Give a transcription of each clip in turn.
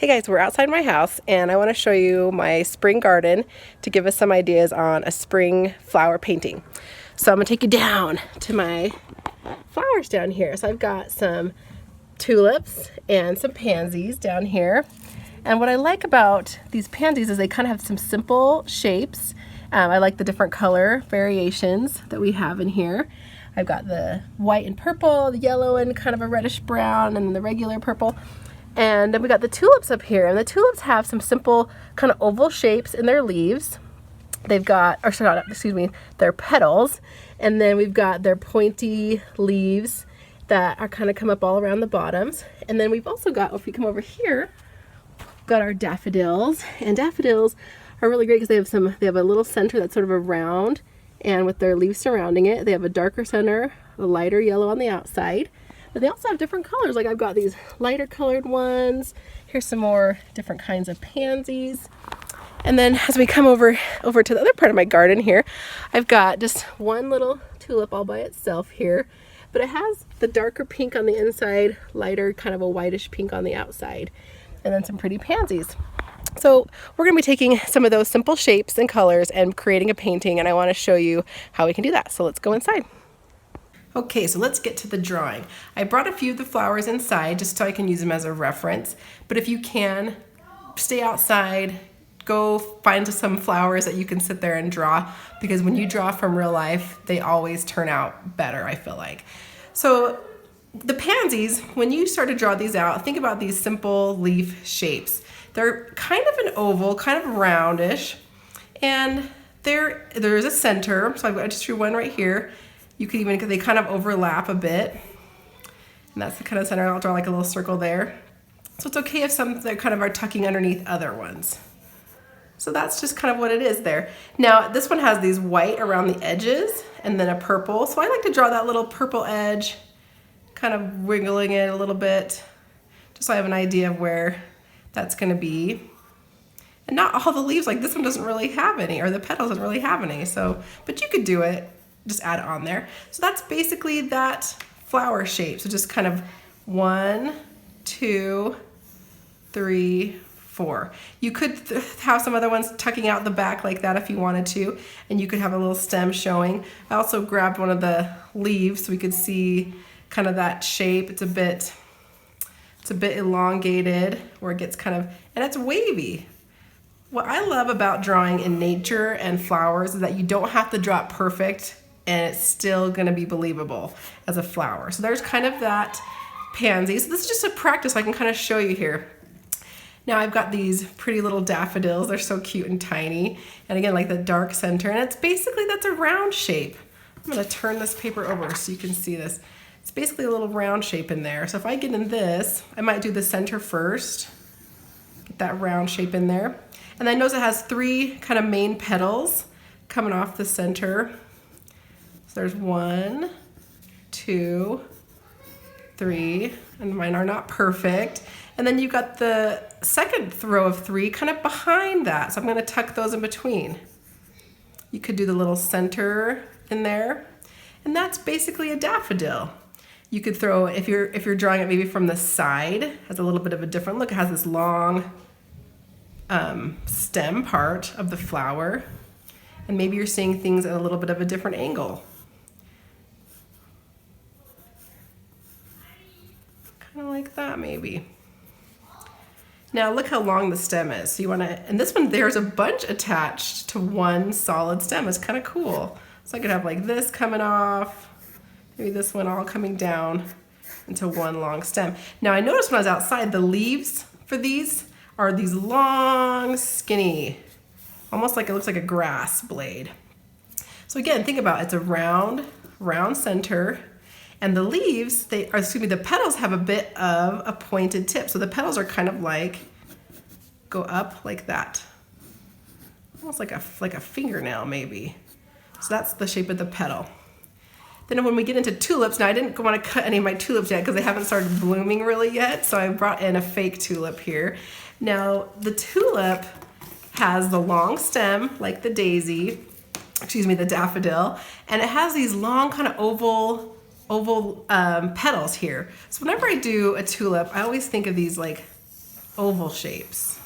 Hey guys, we're outside my house and I want to show you my spring garden to give us some ideas on a spring flower painting. So I'm going to take you down to my flowers down here. So I've got some tulips and some pansies down here. And what I like about these pansies is they kind of have some simple shapes. I like the different color variations that we have in here. I've got the white and purple, the yellow and kind of a reddish brown, and then the regular purple. And then we got the tulips up here, and the tulips have some simple kind of oval shapes in their leaves. They've got, or sorry, excuse me, their petals, and then we've got their pointy leaves that are kind of come up all around the bottoms. And then we've also got, if we come over here, we've got our daffodils, and daffodils are really great because they have a little center that's sort of a round, and with their leaves surrounding it, they have a darker center, a lighter yellow on the outside. But they also have different colors. Like I've got these lighter colored ones. Here's some more different kinds of pansies. And then as we come over to the other part of my garden here, I've got just one little tulip all by itself here. But it has the darker pink on the inside, lighter kind of a whitish pink on the outside. And then some pretty pansies. So we're going to be taking some of those simple shapes and colors and creating a painting, and I want to show you how we can do that. So let's go inside. Okay, so let's get to the drawing. I brought a few of the flowers inside just so I can use them as a reference, but if you can, stay outside, go find some flowers that you can sit there and draw, because when you draw from real life, they always turn out better, I feel like. So the pansies, when you start to draw these out, think about these simple leaf shapes. They're kind of an oval, kind of roundish, and there is a center, so I just drew one right here. You could even, they kind of overlap a bit. And that's the kind of center. I'll draw like a little circle there. So it's okay if some that kind of are tucking underneath other ones. So that's just kind of what it is there. Now this one has these white around the edges and then a purple. So I like to draw that little purple edge, kind of wiggling it a little bit, just so I have an idea of where that's gonna be. And not all the leaves, like this one doesn't really have any, or the petals doesn't really have any. So, but you could do it. Just add it on there. So that's basically that flower shape. So just kind of 1, 2, 3, 4. You could have some other ones tucking out the back like that if you wanted to, and you could have a little stem showing. I also grabbed one of the leaves so we could see kind of that shape. It's a bit elongated, where it gets kind of, and it's wavy. What I love about drawing in nature and flowers is that you don't have to draw it perfect, and it's still gonna be believable as a flower. So there's kind of that pansy. So this is just a practice I can kind of show you here. Now I've got these pretty little daffodils. They're so cute and tiny. And again, like the dark center, and it's basically, that's a round shape. I'm gonna turn this paper over so you can see this. It's basically a little round shape in there. So if I get in this, I might do the center first. Get that round shape in there. And then notice it has 3 kind of main petals coming off the center. So there's 1, 2, 3, and mine are not perfect. And then you've got the second row of 3 kind of behind that. So I'm gonna tuck those in between. You could do the little center in there. And that's basically a daffodil. You could throw, if you're drawing it maybe from the side, it has a little bit of a different look. It has this long stem part of the flower. And maybe you're seeing things at a little bit of a different angle. Kind of like that maybe. Now look how long the stem is. So you want to, and this one, there's a bunch attached to one solid stem. It's kind of cool. So I could have like this coming off, maybe this one all coming down into one long stem. Now I noticed when I was outside, the leaves for these are these long, skinny, almost like it looks like a grass blade. So again, think about it. It's a round center. And the leaves, the petals have a bit of a pointed tip. So the petals are kind of like, go up like that. Almost like a fingernail maybe. So that's the shape of the petal. Then when we get into tulips, now I didn't want to cut any of my tulips yet because they haven't started blooming really yet. So I brought in a fake tulip here. Now the tulip has the long stem like the daisy, the daffodil, and it has these long kind of oval petals here. So whenever I do a tulip, I always think of these like oval shapes.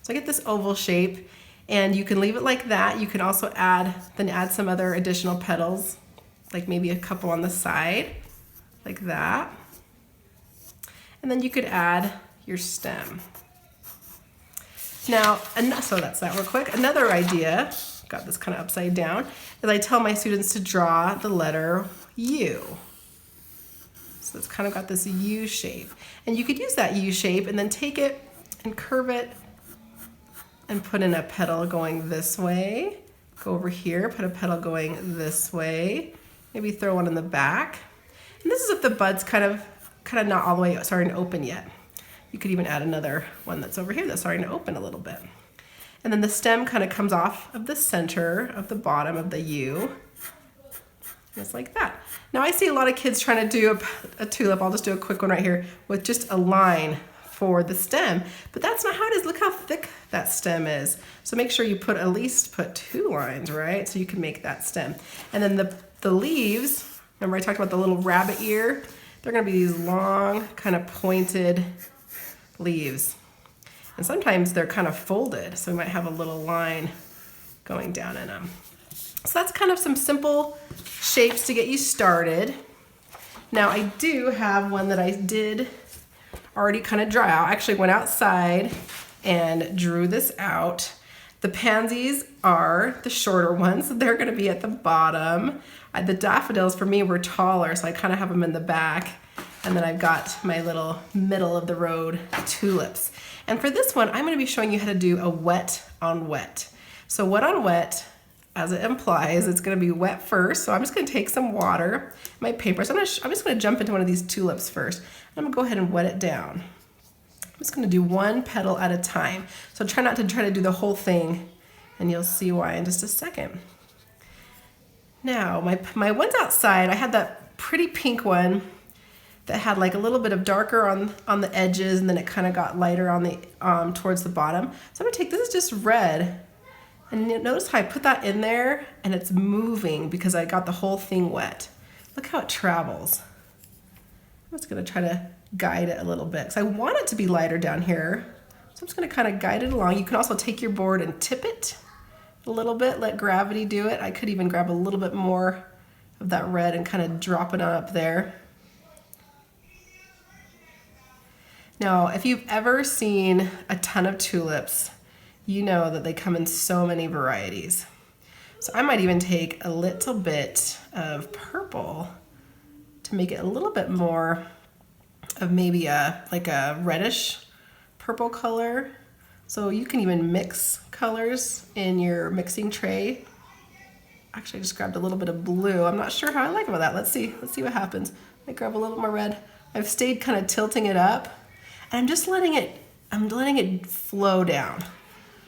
So I get this oval shape, and you can leave it like that. You can also add some other additional petals, like maybe a couple on the side, like that. And then you could add your stem. Now, so that's that real quick. Another idea, got this kind of upside down, is I tell my students to draw the letter U. So it's kind of got this U shape. And you could use that U shape and then take it and curve it and put in a petal going this way. Go over here, put a petal going this way. Maybe throw one in the back. And this is if the bud's kind of not all the way starting to open yet. You could even add another one that's over here that's starting to open a little bit. And then the stem kind of comes off of the center of the bottom of the U. Just like that. Now I see a lot of kids trying to do a tulip. I'll just do a quick one right here with just a line for the stem, but that's not how it is. Look how thick that stem is. So make sure you at least put 2 lines, right? So you can make that stem. And then the leaves, remember I talked about the little rabbit ear? They're gonna be these long, kind of pointed leaves. And sometimes they're kind of folded, so we might have a little line going down in them. So that's kind of some simple shapes to get you started. Now I do have one that I did already kind of draw out. I actually went outside and drew this out. The pansies are the shorter ones. They're gonna be at the bottom. The daffodils for me were taller, so I kind of have them in the back. And then I've got my little middle of the road tulips. And for this one, I'm gonna be showing you how to do a wet on wet. So wet on wet, as it implies, it's gonna be wet first. So I'm just gonna take some water, my paper. So I'm just gonna jump into one of these tulips first. I'm gonna go ahead and wet it down. I'm just gonna do one petal at a time. So try not to do the whole thing, and you'll see why in just a second. Now, my ones outside, I had that pretty pink one that had like a little bit of darker on the edges, and then it kind of got lighter on the towards the bottom. So I'm gonna take, this is just red, and notice how I put that in there and it's moving because I got the whole thing wet. Look how it travels. I'm just gonna try to guide it a little bit because I want it to be lighter down here. So I'm just gonna kind of guide it along. You can also take your board and tip it a little bit, let gravity do it. I could even grab a little bit more of that red and kind of drop it on up there. Now, if you've ever seen a ton of tulips, you know that they come in so many varieties. So I might even take a little bit of purple to make it a little bit more of maybe like a reddish purple color. So you can even mix colors in your mixing tray. Actually, I just grabbed a little bit of blue. I'm not sure how I like about that. Let's see what happens. I grab a little bit more red. I've stayed kind of tilting it up, and I'm just letting it flow down.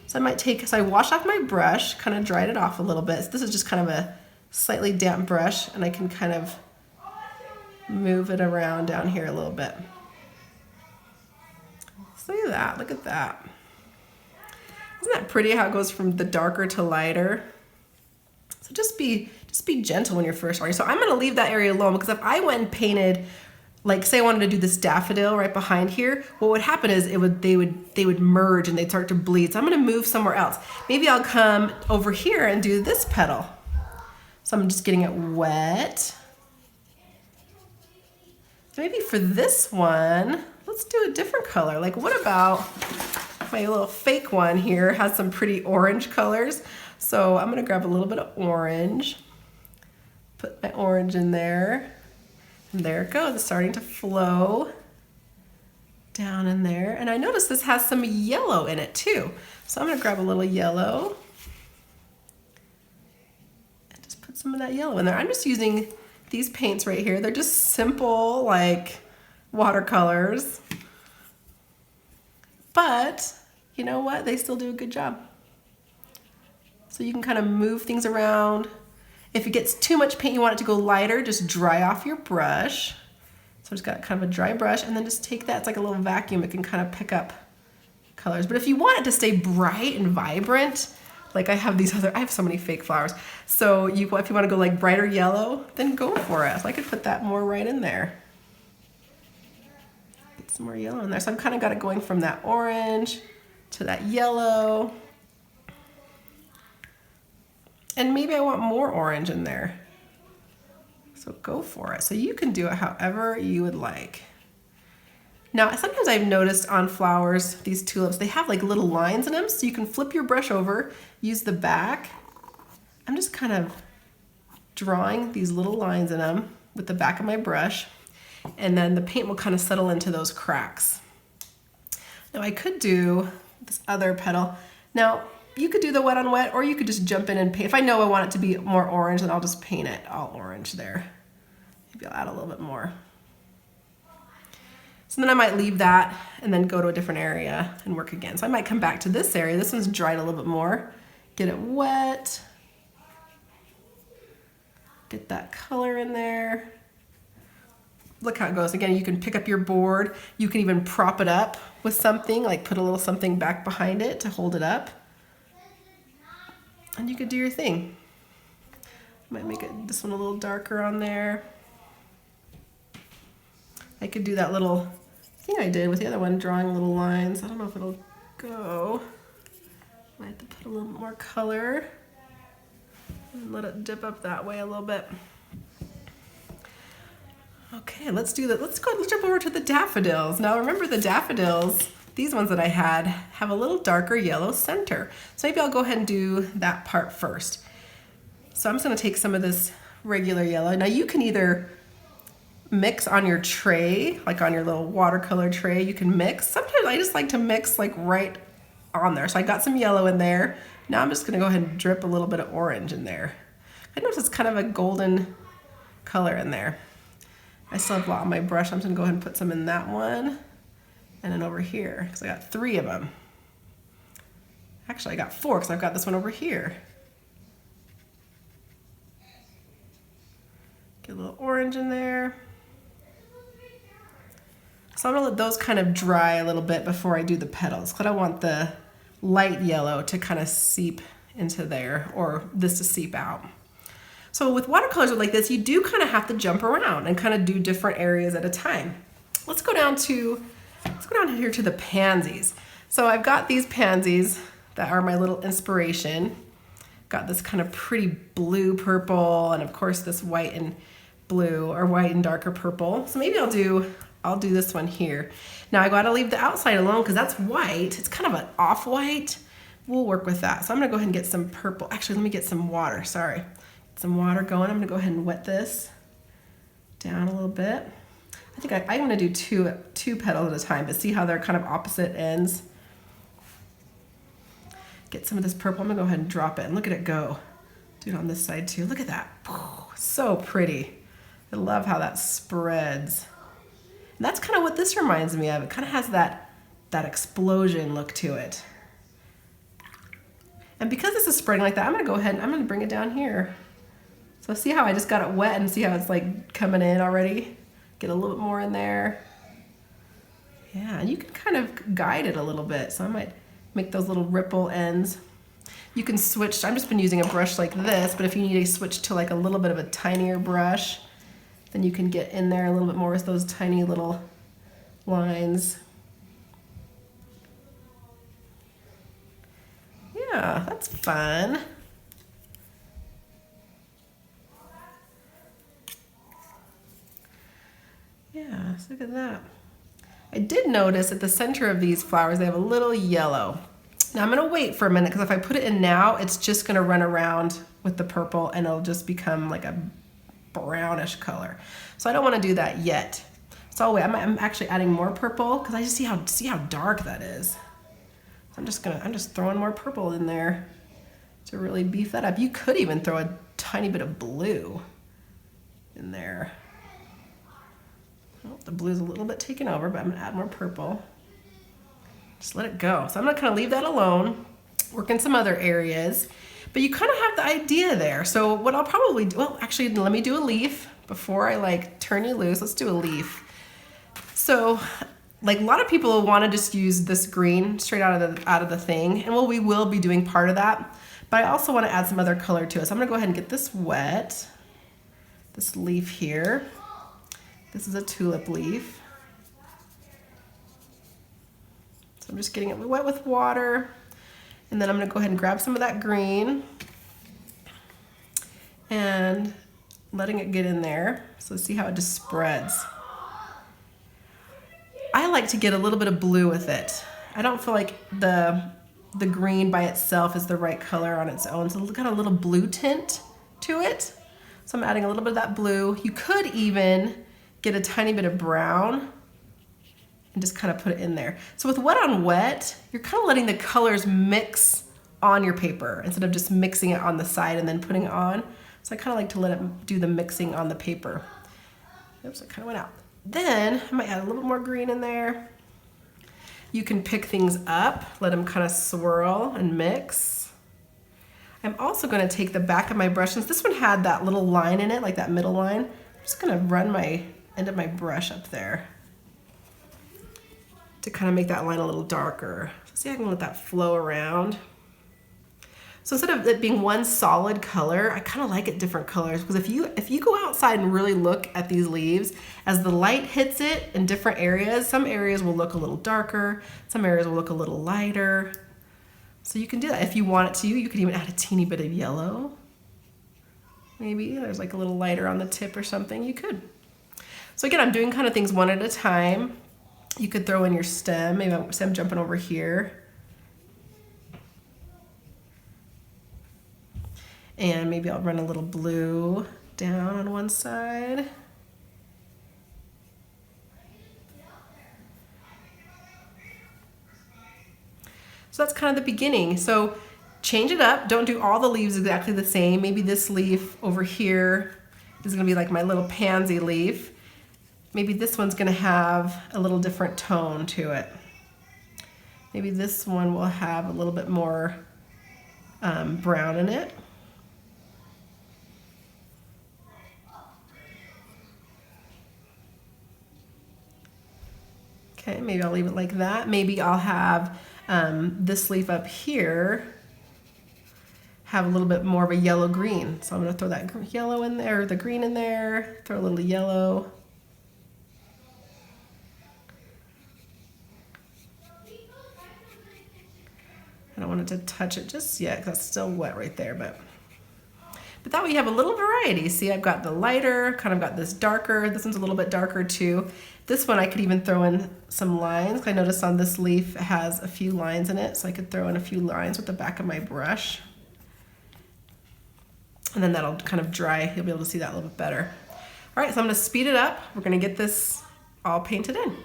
So I might take, so I washed off my brush, kind of dried it off a little bit. So this is just kind of a slightly damp brush, and I can kind of move it around down here a little bit. See that, look at that. Isn't that pretty how it goes from the darker to lighter? So just be gentle when you're first starting. So I'm gonna leave that area alone, because if I went and painted, like say I wanted to do this daffodil right behind here, what would happen is they would merge and they'd start to bleed. So I'm gonna move somewhere else. Maybe I'll come over here and do this petal. So I'm just getting it wet. So maybe for this one, let's do a different color. Like what about my little fake one here has some pretty orange colors. So I'm gonna grab a little bit of orange, put my orange in there, and there it goes. It's starting to flow down in there. And I notice this has some yellow in it too. So I'm gonna grab a little yellow and just put some of that yellow in there. I'm just using these paints right here. They're just simple, like watercolors. But you know what? They still do a good job. So you can kind of move things around. If it gets too much paint, you want it to go lighter, just dry off your brush. So I just got kind of a dry brush, and then just take that. It's like a little vacuum. It can kind of pick up colors. But if you want it to stay bright and vibrant, like I have so many fake flowers. So if you want to go like brighter yellow, then go for it. So I could put that more right in there. some more yellow in there. So I've kind of got it going from that orange to that yellow. And maybe I want more orange in there. So go for it. So you can do it however you would like. Now, sometimes I've noticed on flowers, these tulips, they have like little lines in them, so you can flip your brush over, use the back. I'm just kind of drawing these little lines in them with the back of my brush, and then the paint will kind of settle into those cracks. Now I could do this other petal. Now, you could do the wet on wet, or you could just jump in and paint. If I know I want it to be more orange, then I'll just paint it all orange there. Maybe I'll add a little bit more. So then I might leave that and then go to a different area and work again. So I might come back to this area. This one's dried a little bit more. Get it wet. Get that color in there. Look how it goes. Again, you can pick up your board. You can even prop it up with something, like put a little something back behind it to hold it up. And you could do your thing. Might make this one a little darker on there. I could do that little thing I did with the other one, drawing little lines. I don't know if it'll go. Might have to put a little more color and let it dip up that way a little bit. Okay, let's do that. Let's jump over to the daffodils. Now remember the daffodils, these ones that I had, have a little darker yellow center. So maybe I'll go ahead and do that part first. So I'm just gonna take some of this regular yellow. Now you can either mix on your tray, like on your little watercolor tray, you can mix. Sometimes I just like to mix like right on there. So I got some yellow in there. Now I'm just gonna go ahead and drip a little bit of orange in there. I notice it's kind of a golden color in there. I still have a lot on my brush. I'm just gonna go ahead and put some in that one and then over here, because I got 3 of them. Actually, I got 4 because I've got this one over here. Get a little orange in there. So I'm gonna let those kind of dry a little bit before I do the petals, because I want the light yellow to kind of seep into there, or this to seep out. So with watercolors like this, you do kind of have to jump around and kind of do different areas at a time. Let's go down here to the pansies. So I've got these pansies that are my little inspiration. Got this kind of pretty blue purple, and of course this white and blue, or white and darker purple. So maybe I'll do this one here. Now I gotta leave the outside alone because that's white. It's kind of an off-white. We'll work with that. So I'm gonna go ahead and get some purple. Actually, let me get some water, sorry. Some water going. I'm gonna go ahead and wet this down a little bit. I think I'm gonna do two petals at a time, but see how they're kind of opposite ends? Get some of this purple. I'm gonna go ahead and drop it and look at it go. Do it on this side too. Look at that. So pretty. I love how that spreads. And that's kind of what this reminds me of. It kind of has that explosion look to it. And because this is spreading like that, I'm gonna go ahead and I'm gonna bring it down here. So see how I just got it wet and see how it's like coming in already? Get a little bit more in there. Yeah, and you can kind of guide it a little bit. So I might make those little ripple ends. You can switch, I've just been using a brush like this, but if you need to switch to like a little bit of a tinier brush, then you can get in there a little bit more with those tiny little lines. Yeah, that's fun. Yeah, so look at that. I did notice at the center of these flowers, they have a little yellow. Now I'm gonna wait for a minute, because if I put it in now, it's just gonna run around with the purple and it'll just become like a brownish color. So I don't wanna do that yet. So I'll wait. I'm actually adding more purple because I just see how dark that is. I'm just throwing more purple in there to really beef that up. You could even throw a tiny bit of blue in there. Oh, the blue's a little bit taken over, but I'm gonna add more purple. Just let it go. So I'm gonna kind of leave that alone, work in some other areas, but you kind of have the idea there. So what I'll probably do, well, actually, let me do a leaf before I like turn you loose. Let's do a leaf. So like a lot of people want to just use this green straight out of the thing, and we will be doing part of that, but I also want to add some other color to it. So I'm gonna go ahead and get this wet, this leaf here. This is a tulip leaf. So I'm just getting it wet with water, and then I'm gonna go ahead and grab some of that green and letting it get in there. So see how it just spreads. I like to get a little bit of blue with it. I don't feel like the green by itself is the right color on its own. So it's got a little blue tint to it. So I'm adding a little bit of that blue. You could even get a tiny bit of brown and just kind of put it in there. So with wet on wet, you're kind of letting the colors mix on your paper instead of just mixing it on the side and then putting it on. So I kind of like to let it do the mixing on the paper. Oops, it kind of went out. Then I might add a little more green in there. You can pick things up, let them kind of swirl and mix. I'm also going to take the back of my brush, since this one had that little line in it, like that middle line. I'm just going to run my end of my brush up there to kind of make that line a little darker. So see, I can let that flow around. So instead of it being one solid color, I kind of like it different colors, because if you go outside and really look at these leaves, as the light hits it in different areas, some areas will look a little darker, some areas will look a little lighter. So you can do that. If you want it to, you could even add a teeny bit of yellow. Maybe there's like a little lighter on the tip or something, you could. So again, I'm doing kind of things one at a time. You could throw in your stem, maybe I'm jumping over here. And maybe I'll run a little blue down on one side. So that's kind of the beginning. So change it up. Don't do all the leaves exactly the same. Maybe this leaf over here is gonna be like my little pansy leaf. Maybe this one's gonna have a little different tone to it. Maybe this one will have a little bit more brown in it. Okay, maybe I'll leave it like that. Maybe I'll have this leaf up here have a little bit more of a yellow-green. So I'm gonna throw that yellow in there, the green in there, throw a little yellow. I don't want it to touch it just yet because it's still wet right there, but that way you have a little variety. See, I've got the lighter, kind of got this darker. This one's a little bit darker too. This one I could even throw in some lines. I noticed on this leaf it has a few lines in it, so I could throw in a few lines with the back of my brush. And then that'll kind of dry. You'll be able to see that a little bit better. All right, so I'm gonna speed it up. We're gonna get this all painted in.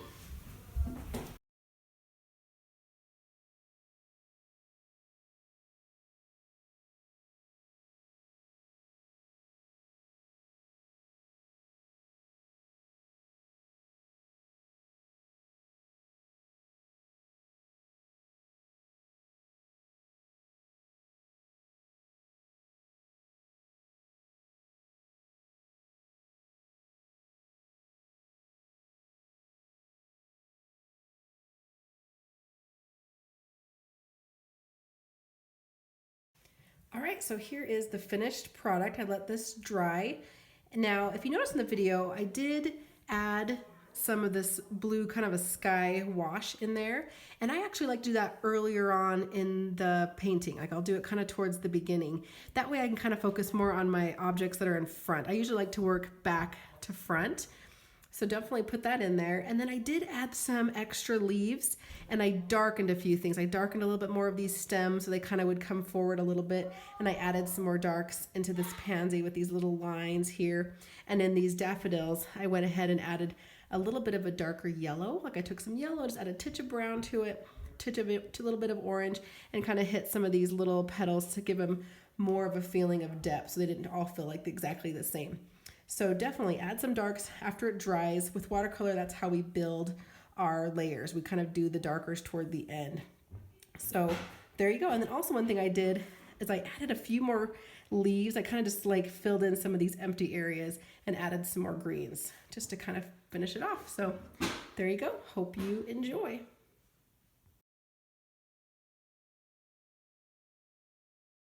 All right, so here is the finished product. I let this dry. Now, if you notice in the video, I did add some of this blue kind of a sky wash in there. And I actually like to do that earlier on in the painting. Like I'll do it kind of towards the beginning. That way I can kind of focus more on my objects that are in front. I usually like to work back to front. So definitely put that in there. And then I did add some extra leaves and I darkened a few things. I darkened a little bit more of these stems so they kind of would come forward a little bit. And I added some more darks into this pansy with these little lines here. And in these daffodils, I went ahead and added a little bit of a darker yellow. Like I took some yellow, just added a titch of brown to it, a little bit of orange, and kind of hit some of these little petals to give them more of a feeling of depth so they didn't all feel like exactly the same. So definitely add some darks after it dries. With watercolor, that's how we build our layers. We kind of do the darkers toward the end. So there you go. And then also one thing I did is I added a few more leaves. I kind of just like filled in some of these empty areas and added some more greens just to kind of finish it off. So there you go. Hope you enjoy.